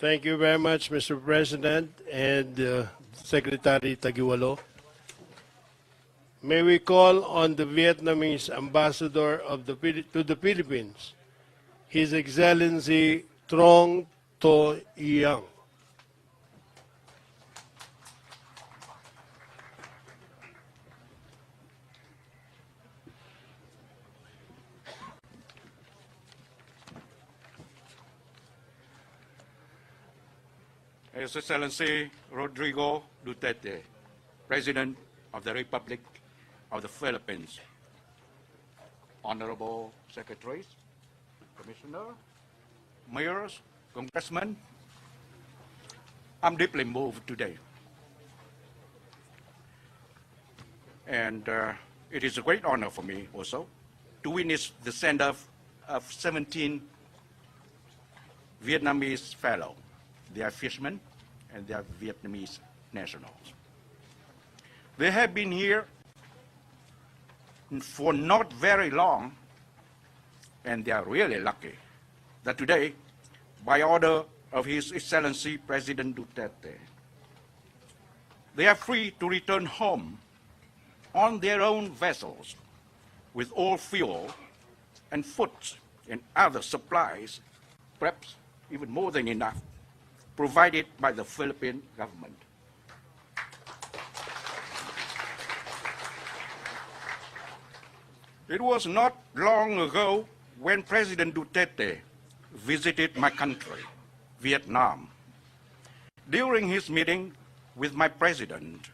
Thank you very much, Mr. President and Secretary Tagualo. May we call on the Vietnamese ambassador to the Philippines, His Excellency Trong To Yang. His Excellency Rodrigo Duterte, President of the Republic of the Philippines, Honorable Secretaries, Commissioner, Mayors, Congressmen, I'm deeply moved today. And it is a great honor for me also to witness the send-off of 17 Vietnamese fellows. They are fishermen and they are Vietnamese nationals. They have been here for not very long, and they are really lucky that today, by order of His Excellency President Duterte, they are free to return home on their own vessels with all fuel and food and other supplies, perhaps even more than enough, provided by the Philippine government. It was not long ago when President Duterte visited my country, Vietnam. During his meeting with my president,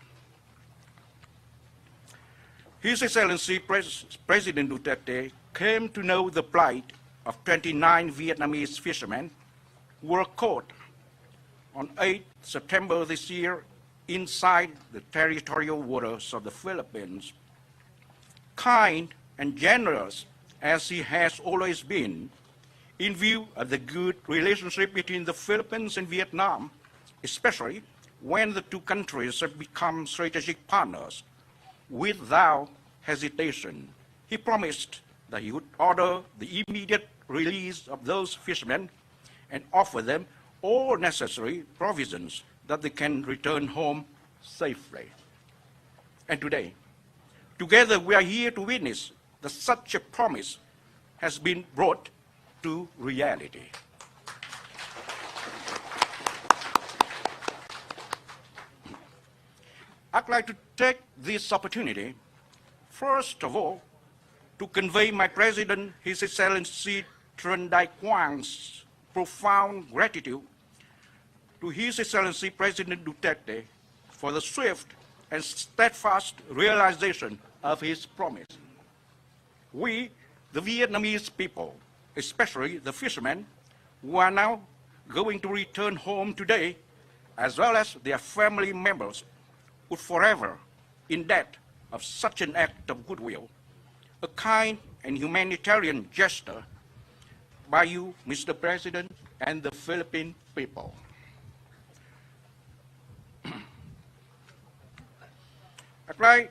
His Excellency President Duterte came to know the plight of 29 Vietnamese fishermen who were caught on 8 September this year inside the territorial waters of the Philippines. Kind and generous as he has always been, in view of the good relationship between the Philippines and Vietnam, especially when the two countries have become strategic partners, without hesitation, he promised that he would order the immediate release of those fishermen and offer them all necessary provisions that they can return home safely. And today, together we are here to witness that such a promise has been brought to reality. I'd like to take this opportunity, first of all, to convey my President, His Excellency Trần Đại Quang's profound gratitude to His Excellency President Duterte for the swift and steadfast realization of his promise. We, the Vietnamese people, especially the fishermen who are now going to return home today, as well as their family members, would forever in debt of such an act of goodwill, a kind and humanitarian gesture by you, Mr. President, and the Philippine people. I'd like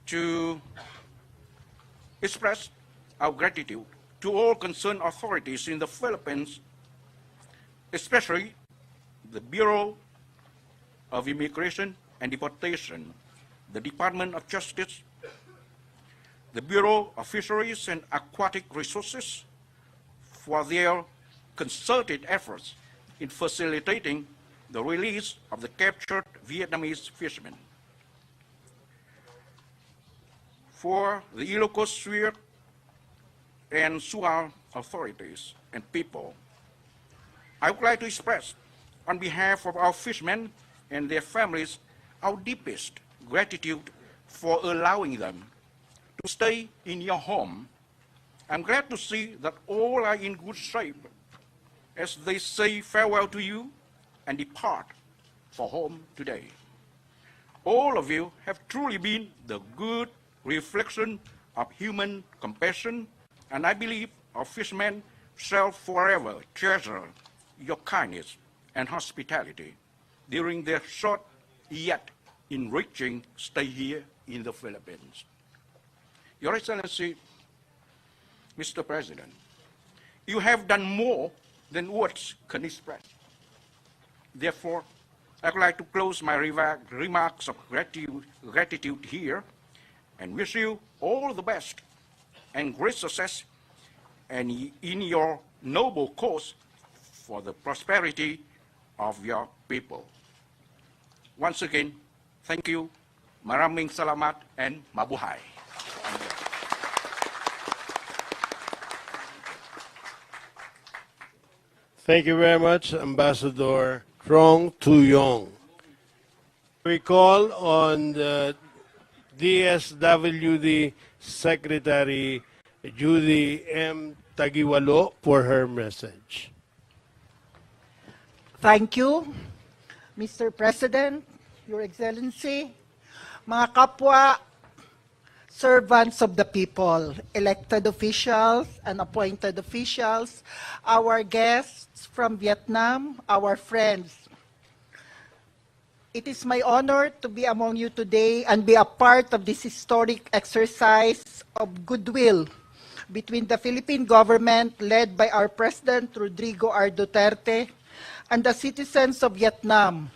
to express our gratitude to all concerned authorities in the Philippines, especially the Bureau of Immigration and Deportation, the Department of Justice, the Bureau of Fisheries and Aquatic Resources, for their concerted efforts in facilitating the release of the captured Vietnamese fishermen. For the Ilocos Sur and Sual authorities and people, I would like to express, on behalf of our fishermen and their families, our deepest gratitude for allowing them to stay in your home. I'm glad to see that all are in good shape as they say farewell to you and depart for home today. All of you have truly been the good reflection of human compassion, and I believe our fishermen shall forever treasure your kindness and hospitality during their short yet enriching stay here in the Philippines. Your Excellency, Mr. President, you have done more than words can express. Therefore, I would like to close my remarks of gratitude here and wish you all the best and great success and in your noble cause for the prosperity of your people. Once again, thank you, maraming salamat, and mabuhay. Thank you very much, Ambassador Trong Tu-yong. We call on the DSWD Secretary Judy M. Tagiwalo for her message. Thank you, Mr. President, Your Excellency, mga kapwa, servants of the people, elected officials and appointed officials, our guests from Vietnam, our friends. It is my honor to be among you today and be a part of this historic exercise of goodwill between the Philippine government led by our President Rodrigo R. Duterte and the citizens of Vietnam,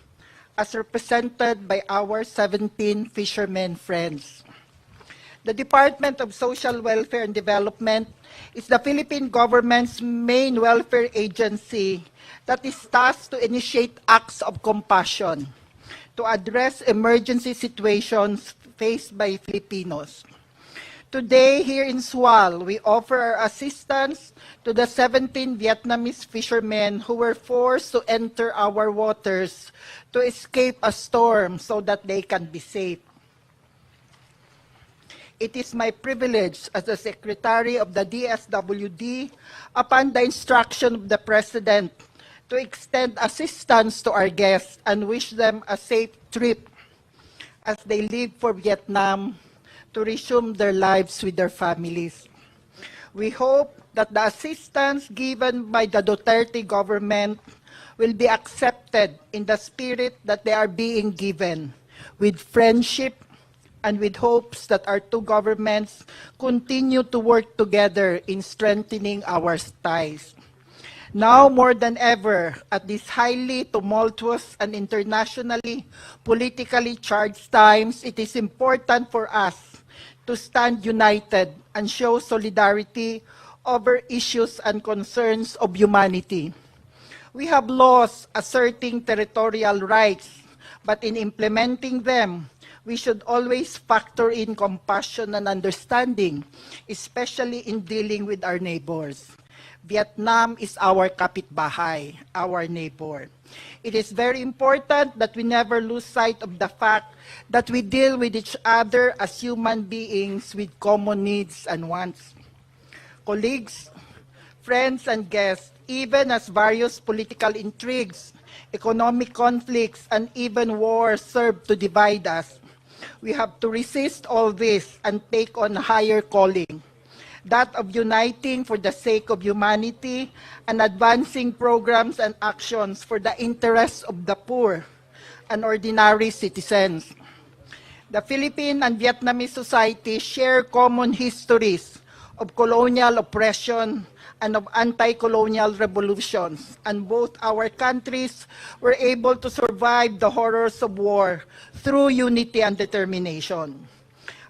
as represented by our 17 fishermen friends. The Department of Social Welfare and Development is the Philippine government's main welfare agency that is tasked to initiate acts of compassion to address emergency situations faced by Filipinos. Today, here in Sual, we offer our assistance to the 17 Vietnamese fishermen who were forced to enter our waters to escape a storm so that they can be safe. It is my privilege as the Secretary of the DSWD, upon the instruction of the President, to extend assistance to our guests and wish them a safe trip as they leave for Vietnam to resume their lives with their families. We hope that the assistance given by the Duterte government will be accepted in the spirit that they are being given, with friendship and with hopes that our two governments continue to work together in strengthening our ties. Now more than ever, at these highly tumultuous and internationally politically charged times, it is important for us to stand united and show solidarity over issues and concerns of humanity. We have laws asserting territorial rights, but in implementing them, we should always factor in compassion and understanding, especially in dealing with our neighbors. Vietnam is our kapitbahay, our neighbor. It is very important that we never lose sight of the fact that we deal with each other as human beings with common needs and wants. Colleagues, friends, and guests, even as various political intrigues, economic conflicts, and even wars serve to divide us, we have to resist all this and take on a higher calling, that of uniting for the sake of humanity and advancing programs and actions for the interests of the poor and ordinary citizens. The Philippine and Vietnamese society share common histories of colonial oppression and of anti-colonial revolutions, and both our countries were able to survive the horrors of war through unity and determination.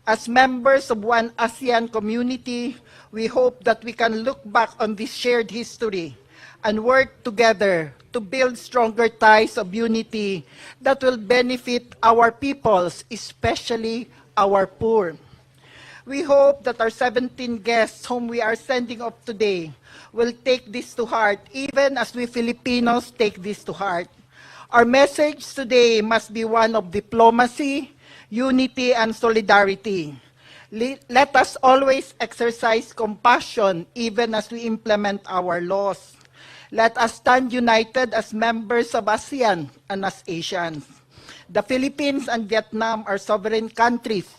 As members of one ASEAN community, we hope that we can look back on this shared history and work together to build stronger ties of unity that will benefit our peoples, especially our poor. We hope that our 17 guests whom we are sending off today will take this to heart, even as we Filipinos take this to heart. Our message today must be one of diplomacy, unity, and solidarity. Let us always exercise compassion even as we implement our laws. Let us stand united as members of ASEAN and as Asians. The Philippines and Vietnam are sovereign countries.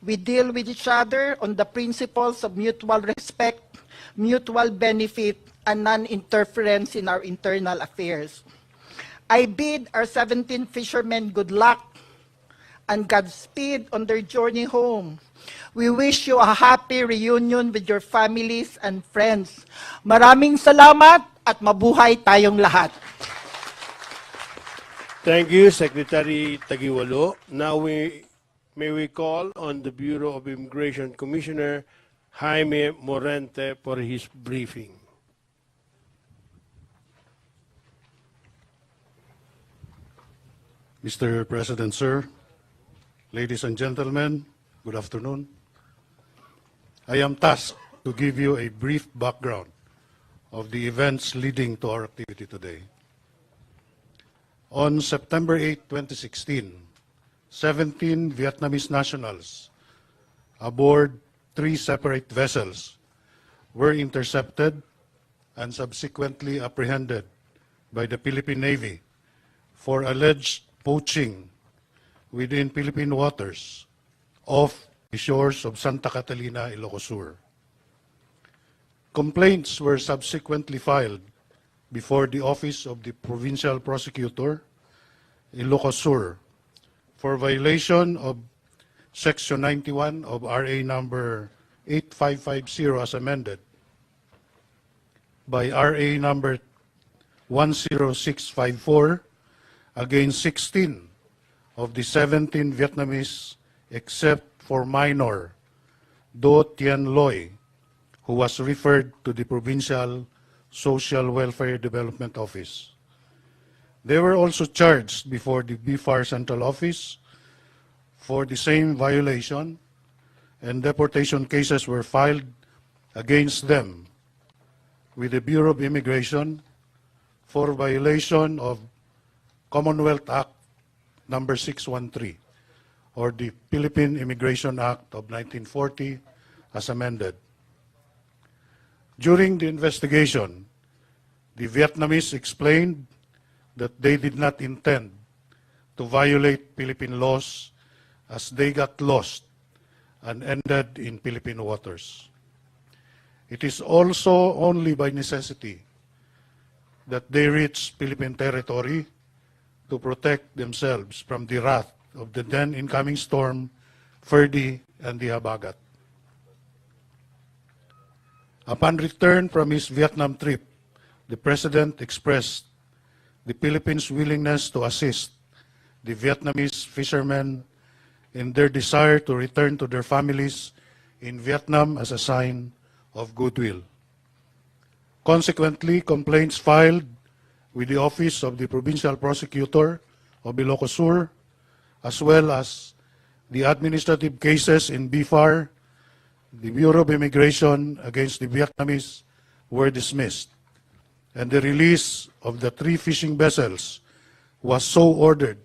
We deal with each other on the principles of mutual respect, mutual benefit, and non-interference in our internal affairs. I bid our 17 fishermen good luck and Godspeed on their journey home. We wish you a happy reunion with your families and friends. Maraming salamat at mabuhay tayong lahat. Thank you, Secretary Tagiwalo. Now may we call on the Bureau of Immigration Commissioner Jaime Morente for his briefing. Mr. President, sir, ladies and gentlemen, good afternoon. I am tasked to give you a brief background of the events leading to our activity today. On September 8, 2016, 17 Vietnamese nationals aboard 3 separate vessels were intercepted and subsequently apprehended by the Philippine Navy for alleged poaching within Philippine waters off the shores of Santa Catalina, Ilocos Sur. Complaints were subsequently filed before the Office of the Provincial Prosecutor, Ilocos Sur, for violation of Section 91 of RA number 8550 as amended by RA number 10654 against 16 of the 17 Vietnamese except for minor Do Tien Loy, who was referred to the Provincial Social Welfare Development Office. They were also charged before the BFAR Central Office for the same violation, and deportation cases were filed against them with the Bureau of Immigration for violation of Commonwealth Act number 613, or the Philippine Immigration Act of 1940 as amended. During the investigation, the Vietnamese explained that they did not intend to violate Philippine laws as they got lost and ended in Philippine waters. It is also only by necessity that they reached Philippine territory to protect themselves from the wrath of the then incoming storm, Ferdy and the Habagat. Upon return from his Vietnam trip, the President expressed the Philippines' willingness to assist the Vietnamese fishermen in their desire to return to their families in Vietnam as a sign of goodwill. Consequently, complaints filed with the Office of the Provincial Prosecutor of Ilocos Sur, as well as the administrative cases in BFAR, the Bureau of Immigration against the Vietnamese, were dismissed, and the release of the 3 fishing vessels was so ordered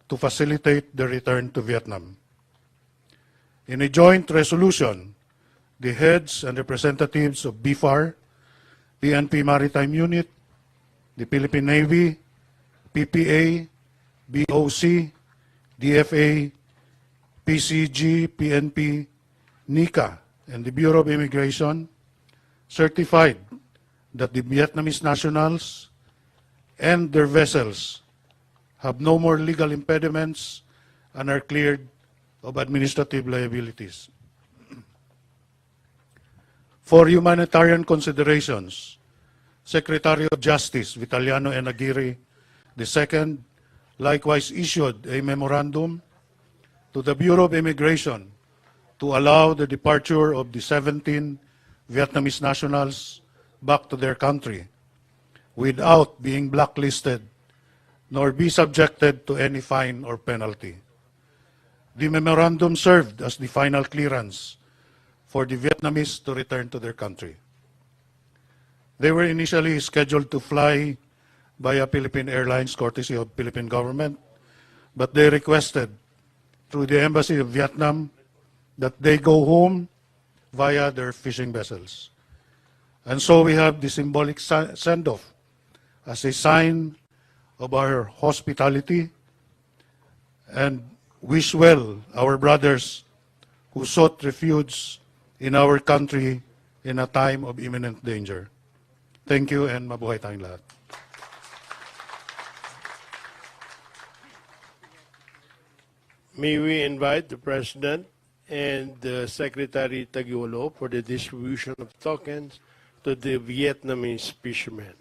to facilitate their return to Vietnam. In a joint resolution, the heads and representatives of BFAR, PNP Maritime Unit, the Philippine Navy, PPA, BOC, DFA, PCG, PNP, NICA, and the Bureau of Immigration certified that the Vietnamese nationals and their vessels have no more legal impediments and are cleared of administrative liabilities. For humanitarian considerations, Secretary of Justice Vitaliano N. Aguirre II likewise issued a memorandum to the Bureau of Immigration to allow the departure of the 17 Vietnamese nationals back to their country without being blacklisted nor be subjected to any fine or penalty. The memorandum served as the final clearance for the Vietnamese to return to their country. They were initially scheduled to fly via Philippine Airlines, courtesy of Philippine government, but they requested through the Embassy of Vietnam that they go home via their fishing vessels. And so we have the symbolic send-off as a sign of our hospitality and wish well our brothers who sought refuge in our country in a time of imminent danger. Thank you and mabuhay tayong lahat. May we invite the President and the Secretary Tagiwalo for the distribution of tokens to the Vietnamese fishermen.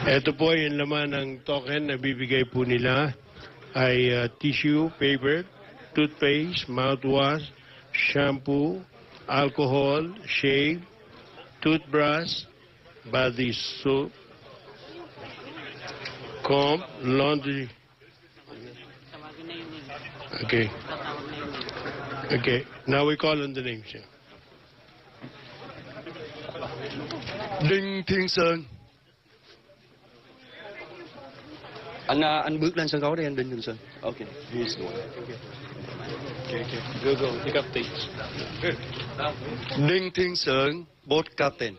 Ito po yung laman ng token na bibigay po nila ay tissue, paper, toothpaste, mouthwash, shampoo, alcohol, shave, toothbrush, body soap, comb, laundry. Okay. Okay. Now we call on the names. Đinh Thiên Sơn. Anh bước lên sân khấu đi anh Đinh Thiên Sơn. Okay, he's the one. Okay. Go. Pick up things. Đinh Thiên Sơn, boat captain.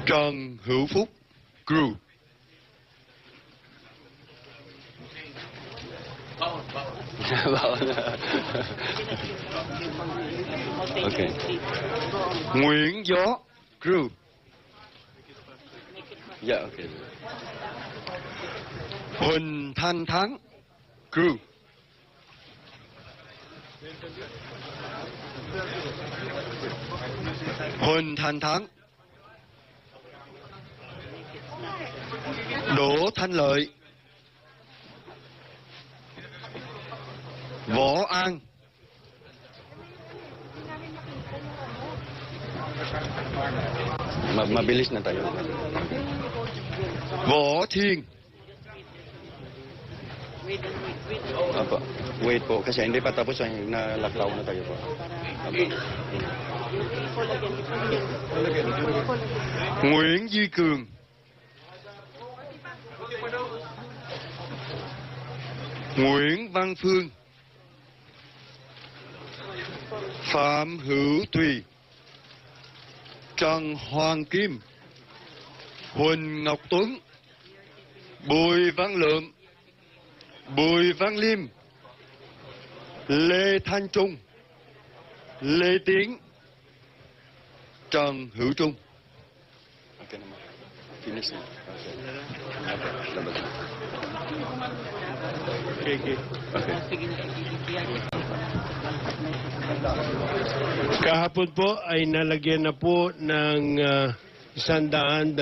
Trần Hữu Phúc, crew. Okay. Nguyễn Gió, crew. Yeah, okay. Huỳnh Thanh Thắng, crew. Huỳnh Thanh Thắng. Đỗ Thanh Lợi, Võ An, mabilis na tayo. Võ Thiên. Apa? Wait po, kasi hindi pa tapos ang nalaklaw na tayo po. Nguyễn Duy Cường. Nguyễn Văn Phương, Phạm Hữu Tùy, Trần Hoàng Kim, Huỳnh Ngọc Tuấn, Bùi Văn Lượng, Bùi Văn Liêm, Lê Thanh Trung, Lê Tiến, Trần Hữu Trung. Kahapon po ay nalagyan na po ng 123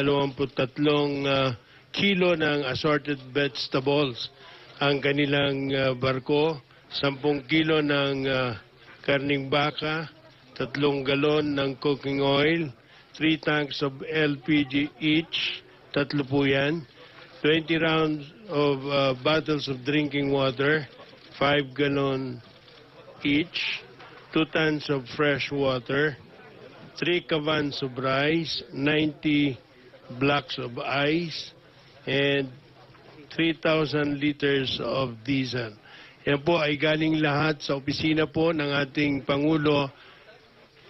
kilo ng assorted vegetables ang kanilang barko, 10 kilo ng karning baka, 3 galon ng cooking oil, 3 tanks of LPG each, 3 po yan, 20 rounds of bottles of drinking water, 5 gallon each, 2 tons of fresh water, 3 cavans of rice, 90 blocks of ice, and 3,000 liters of diesel. Yan po ay galing lahat sa opisina po ng ating Pangulo,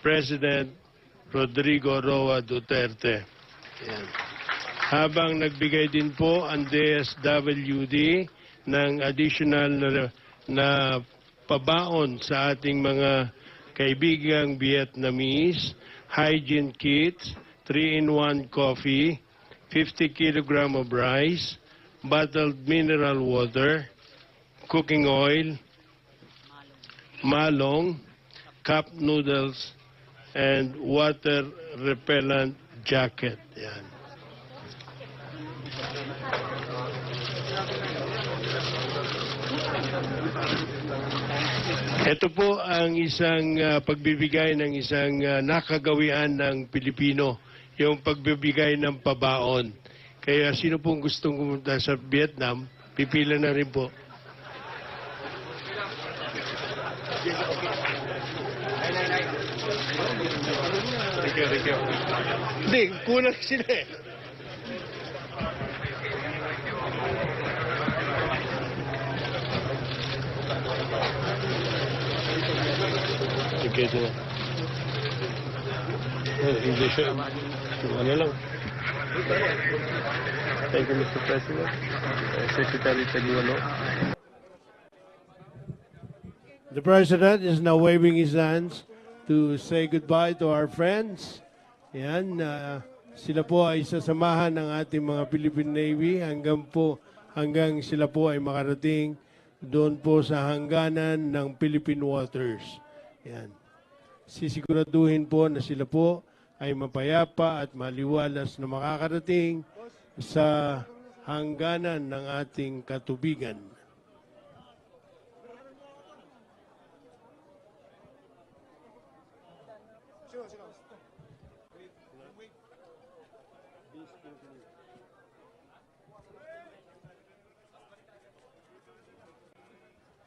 President Rodrigo Roa Duterte. Yan. Habang nagbigay din po ang DSWD ng additional na pabaon sa ating mga kaibigang Vietnamese, hygiene kits, 3-in-1 coffee, 50 kilogram of rice, bottled mineral water, cooking oil, malong, cup noodles, and water repellent jacket. Yan. Ito po ang isang pagbibigay ng isang nakagawian ng Pilipino, yung pagbibigay ng pabaon. Kaya sino pong gustong pumunta sa Vietnam, pipila na rin po. Thank you. Hindi, kulang sila eh. Okay, sir. English. Ano lang. Thank you, Mr. President. Secretary Tagualo. The President is now waving his hands to say goodbye to our friends. Yan, sila po ay sasamahan ng ating mga Philippine Navy hanggang sila po ay makarating doon po sa hangganan ng Philippine Waters. Yan. Sisiguraduhin po na sila po ay mapayapa at maliwalas na makakarating sa hangganan ng ating katubigan.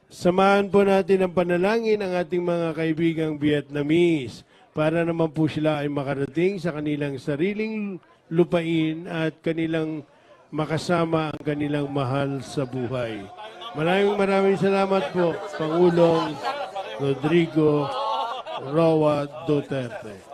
Samahan po natin ang panalangin ang ating mga kaibigang Vietnamese para naman po sila ay makarating sa kanilang sariling lupain at kanilang makasama ang kanilang mahal sa buhay. Maraming salamat po, Pangulong Rodrigo Roa Duterte.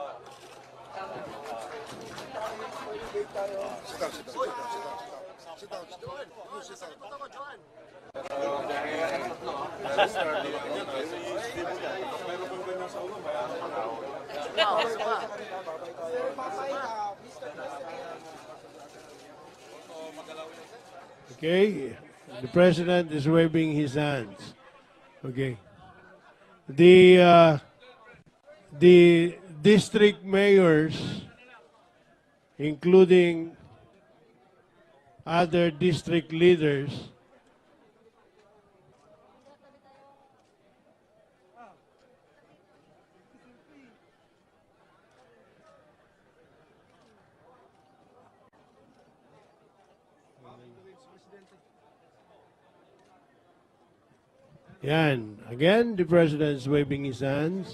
Okay, the President is waving his hands. Okay. The district mayors, including other district leaders, yan. Again, the President is waving his hands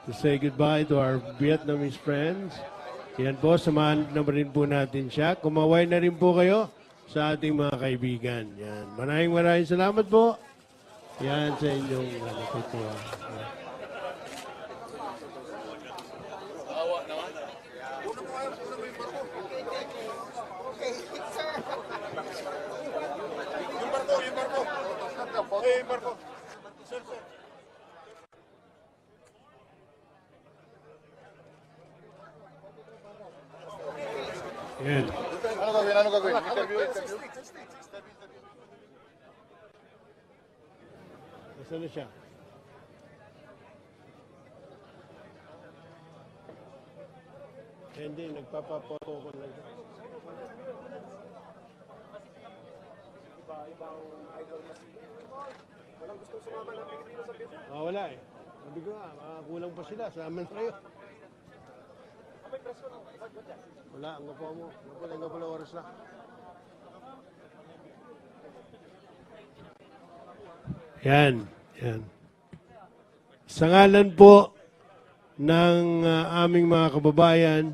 to say goodbye to our Vietnamese friends. Yan po, samahan na rin po natin siya. Kumaway na rin po kayo sa ating mga kaibigan. Yan. Maraming salamat po. Yan sa inyong natutuwa. Yan. Ano gagawin? Interview? Nasaan na siya? Hindi, nagpapapoto ko lang. Walang gusto sumama ng Pilipinas sa Vietnam. Wala eh. Sabi ko nga, kulang pa sila. Saaman kayo. May preso na. Wala, ang gapo mo. Ang gapo na oras na. Yan. Yan. Sa ngalan po ng aming mga kababayan,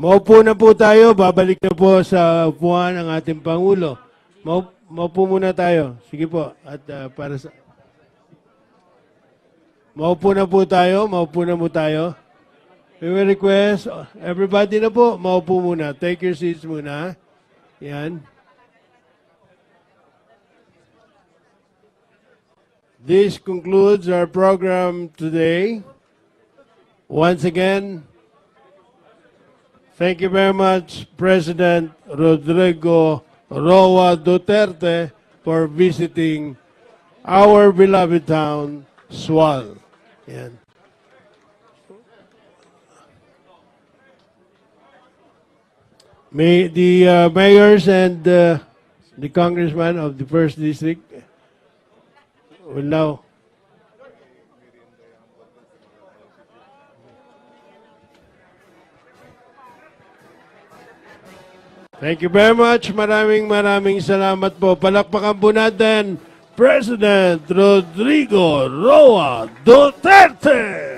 maupo na po tayo. Babalik na po sa upuan ang ating Pangulo. Maupo muna tayo. Sige po. At para sa... Maupo na po tayo. Maupo na po tayo. We will request everybody na po. Maupo muna. Take your seats muna. Yan. This concludes our program today. Once again, thank you very much, President Rodrigo Roa Duterte, for visiting our beloved town, Sual. Yan. May the mayors and the congressman of the first district will now. Thank you very much. Maraming salamat po. Palakpakan po natin President Rodrigo Roa Duterte.